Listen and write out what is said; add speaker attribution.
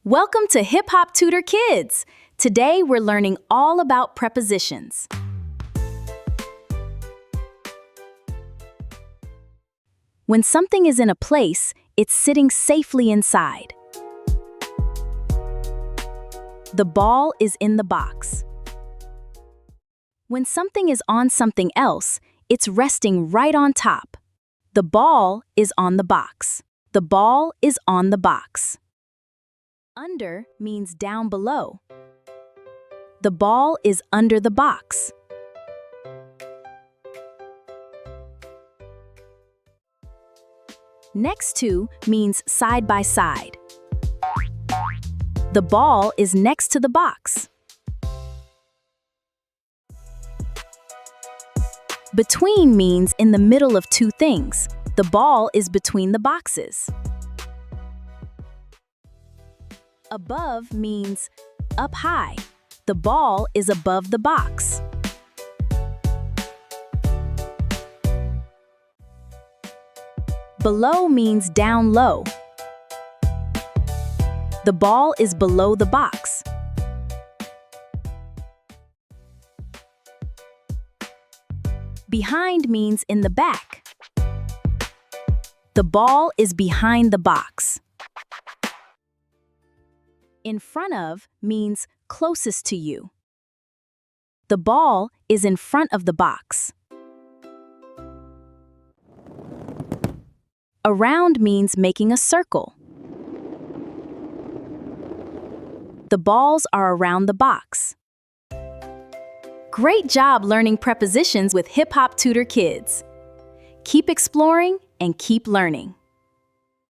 Speaker 1: Welcome to Hip Hop Tutor Kids. Today we're learning all about prepositions. When something is in a place, it's sitting safely inside. The ball is in the box. When something is on something else, it's resting right on top. The ball is on the box. The ball is on the box. Under means down below. The ball is under the box. Next to means side by side. The ball is next to the box. Between means in the middle of two things. The ball is between the boxes. Above means up high. The ball is above the box. Below means down low. The ball is below the box. Behind means in the back. The ball is behind the box. In front of means closest to you. The ball is in front of the box. Around means making a circle. The balls are around the box. Great job learning prepositions with Hip Hop Tutor Kids. Keep exploring and keep learning.